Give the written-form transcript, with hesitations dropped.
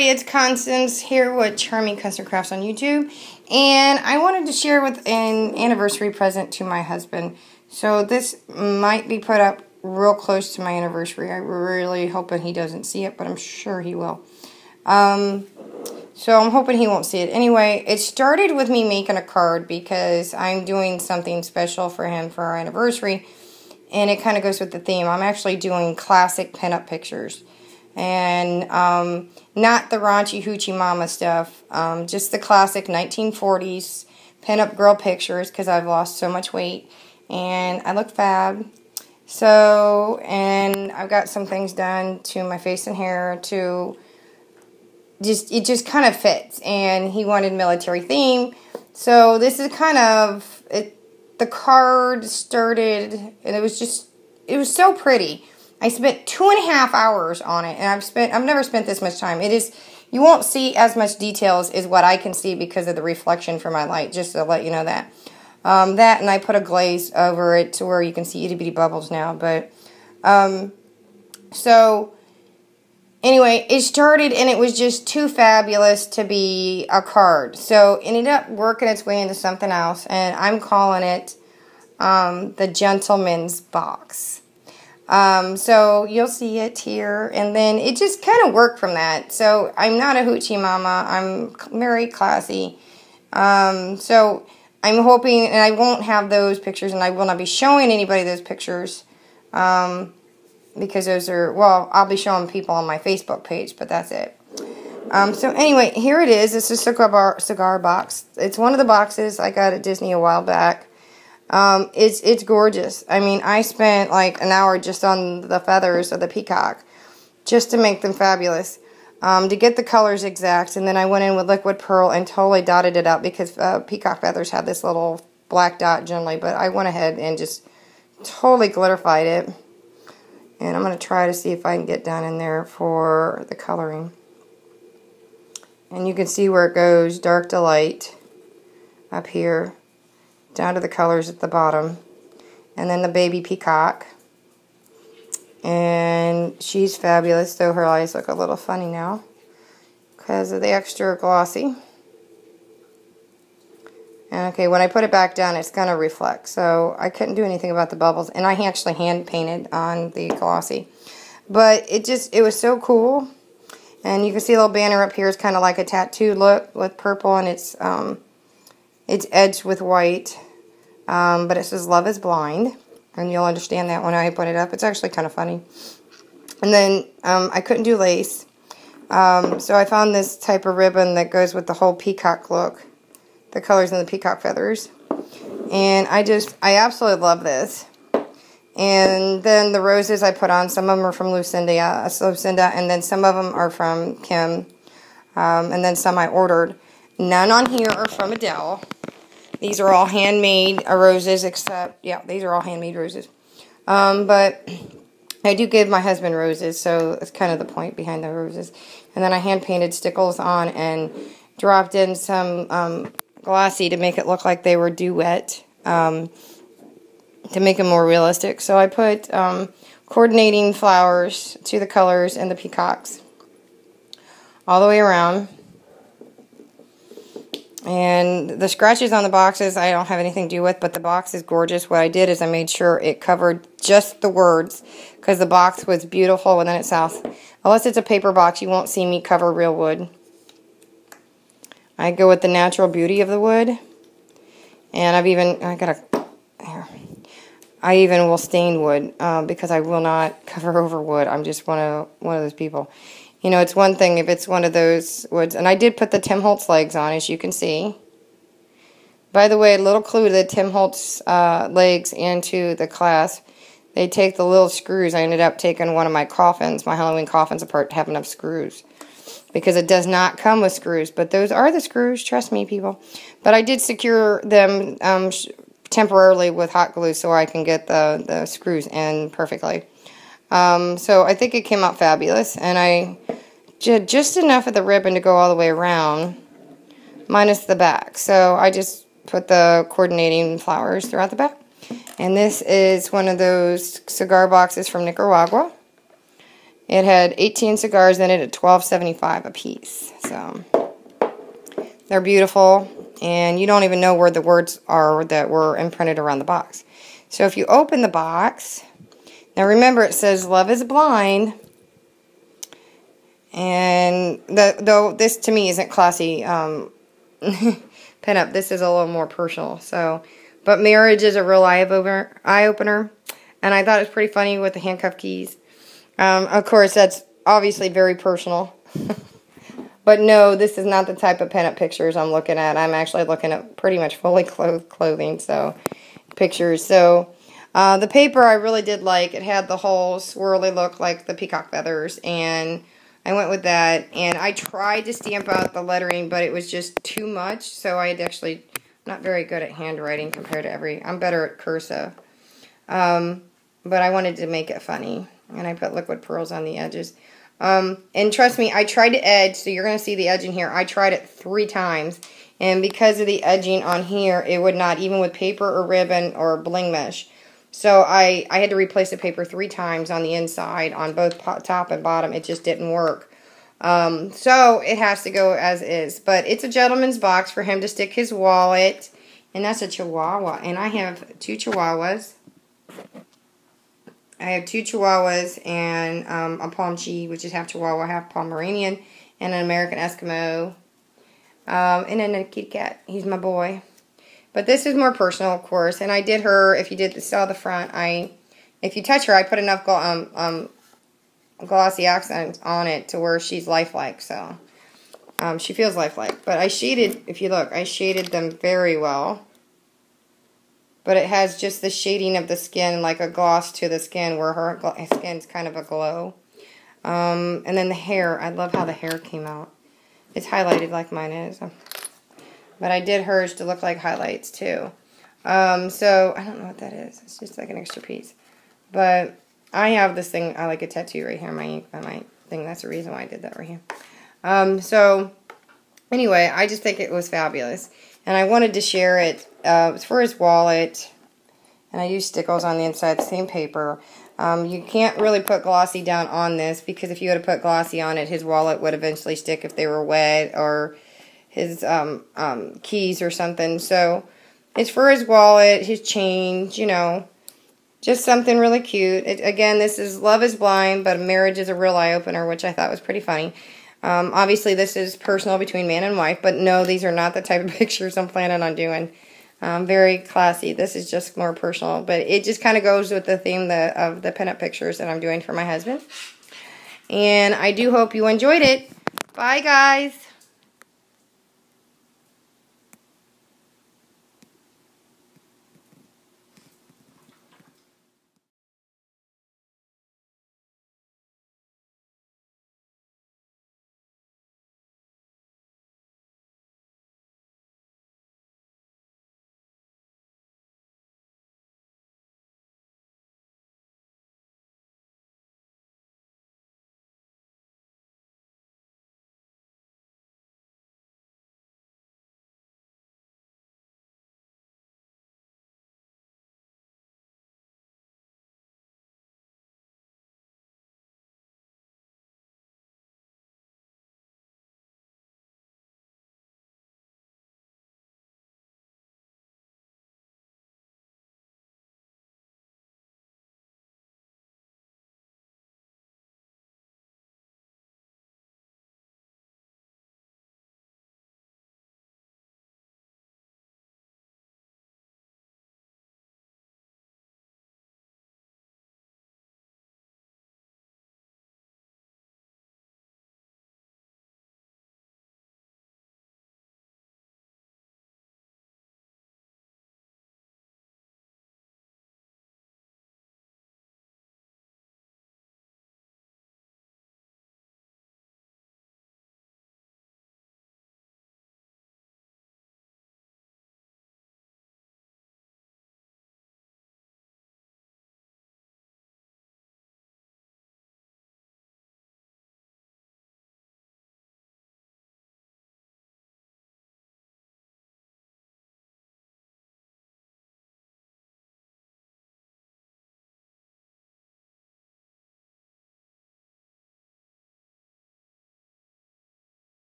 Hey, it's Constance here with Charming Custom Crafts on YouTube, and I wanted to share with an anniversary present to my husband. So this might be put up real close to my anniversary. I'm really hoping he doesn't see it, but I'm sure he will. So I'm hoping he won't see it. Anyway, it started with me making a card because I'm doing something special for him for our anniversary, and it kind of goes with the theme. I'm actually doing classic pinup pictures. And not the raunchy hoochie mama stuff, just the classic 1940s pinup girl pictures because I've lost so much weight and I look fab. So, and I've got some things done to my face and hair to it just kind of fits. And he wanted military theme, so this is kind of it. The card started, and it was so pretty. I spent 2.5 hours on it, and I've never spent this much time. You won't see as much details as what I can see because of the reflection from my light, just to let you know that. That, and I put a glaze over it to where you can see itty bitty bubbles now, but, so, anyway, it started, and it was just too fabulous to be a card. So, it ended up working its way into something else, and I'm calling it, the Gentleman's Box. So you'll see it here, and then it just kind of worked from that. So I'm not a hoochie mama. I'm very classy. So I'm hoping, and I won't have those pictures, and I will not be showing anybody those pictures, because those are, well, I'll be showing people on my Facebook page, but that's it. So anyway, here it is. It's a cigar box. It's one of the boxes I got at Disney a while back. It's gorgeous. I mean, I spent like an hour just on the feathers of the peacock just to make them fabulous, to get the colors exact, and then I went in with liquid pearl and totally dotted it up because peacock feathers have this little black dot generally, but I went ahead and just totally glitterified it, and I'm going to try to see if I can get down in there for the coloring. And you can see where it goes dark to light up here, down to the colors at the bottom, and then the baby peacock, and she's fabulous, though her eyes look a little funny now because of the extra glossy. And okay, when I put it back down, it's going to reflect, so I couldn't do anything about the bubbles, and I actually hand painted on the glossy, but it was so cool. And you can see a little banner up here. It's kind of like a tattoo look with purple, and it's edged with white. But it says Love is Blind, and you'll understand that when I put it up. It's actually kind of funny. And then I couldn't do lace, so I found this type of ribbon that goes with the whole peacock look, the colors in the peacock feathers, and I absolutely love this. And then the roses I put on, some of them are from Lucinda, and then some of them are from Kim, and then some I ordered. None on here are from Adele. These are all handmade roses, except, yeah, these are all handmade roses. But I do give my husband roses, so that's kind of the point behind the roses. And then I hand-painted stickles on and dropped in some glossy to make it look like they were duet, to make them more realistic. So I put coordinating flowers to the colors and the peacocks all the way around. And the scratches on the boxes I don't have anything to do with, but the box is gorgeous. What I did is I made sure it covered just the words because the box was beautiful within itself. Unless it's a paper box, you won't see me cover real wood. I go with the natural beauty of the wood. And I even will stain wood because I will not cover over wood. I'm just one of those people. You know, it's one thing if it's one of those woods. And I did put the Tim Holtz legs on, as you can see. By the way, a little clue to the Tim Holtz legs into the clasp. They take the little screws. I ended up taking one of my coffins, my Halloween coffins apart to have enough screws. Because it does not come with screws. But those are the screws, trust me, people. But I did secure them temporarily with hot glue so I can get the screws in perfectly. So I think it came out fabulous, and I did just enough of the ribbon to go all the way around, minus the back. So I just put the coordinating flowers throughout the back. And this is one of those cigar boxes from Nicaragua. It had 18 cigars in it at $12.75 a piece. So they're beautiful, and you don't even know where the words are that were imprinted around the box. So if you open the box, now remember it says "Love is Blind," and though this to me isn't classy pinup, this is a little more personal. So, but marriage is a real eye opener, and I thought it was pretty funny with the handcuff keys. Of course, that's obviously very personal. But no, this is not the type of pinup pictures I'm looking at. I'm actually looking at pretty much fully clothed clothing, so pictures. So the paper I really did like. It had the whole swirly look like the peacock feathers, and I went with that. And I tried to stamp out the lettering, but it was just too much. So I had actually not very good at handwriting compared to I'm better at cursive. But I wanted to make it funny, and I put liquid pearls on the edges. And trust me, I tried to edge, so you're going to see the edging here. I tried it 3 times, and because of the edging on here, it would not, even with paper or ribbon or bling mesh. So I had to replace the paper 3 times on the inside, on both top and bottom. It just didn't work. So it has to go as is. But it's a gentleman's box for him to stick his wallet, and that's a Chihuahua. And I have 2 Chihuahuas. I have 2 Chihuahuas and a Pomchi, which is half Chihuahua, half Pomeranian, and an American Eskimo, and then a kitty cat. He's my boy. But this is more personal, of course. And I did her, if you saw the front, if you touch her, I put enough glossy accents on it to where she's lifelike. So she feels lifelike. But I shaded, if you look, I shaded them very well. But it has just the shading of the skin, like a gloss to the skin, where her skin's kind of a glow. And then the hair, I love how the hair came out. It's highlighted like mine is. But I did hers to look like highlights too. So, I don't know what that is. It's just like an extra piece. But I have this thing, I like a tattoo right here on my thing. That's the reason why I did that right here. So, anyway, I just think it was fabulous. And I wanted to share it. It's for his wallet. And I used stickles on the inside, same paper. You can't really put glossy down on this, because if you had to put glossy on it, his wallet would eventually stick if they were wet, or his keys or something. So it's for his wallet, his change, you know. Just something really cute. Again, this is Love is Blind, but marriage is a real eye-opener, which I thought was pretty funny. Obviously, this is personal between man and wife, but no, these are not the type of pictures I'm planning on doing. Very classy. This is just more personal, but it just kind of goes with the theme of the pinup pictures that I'm doing for my husband. And I do hope you enjoyed it. Bye, guys.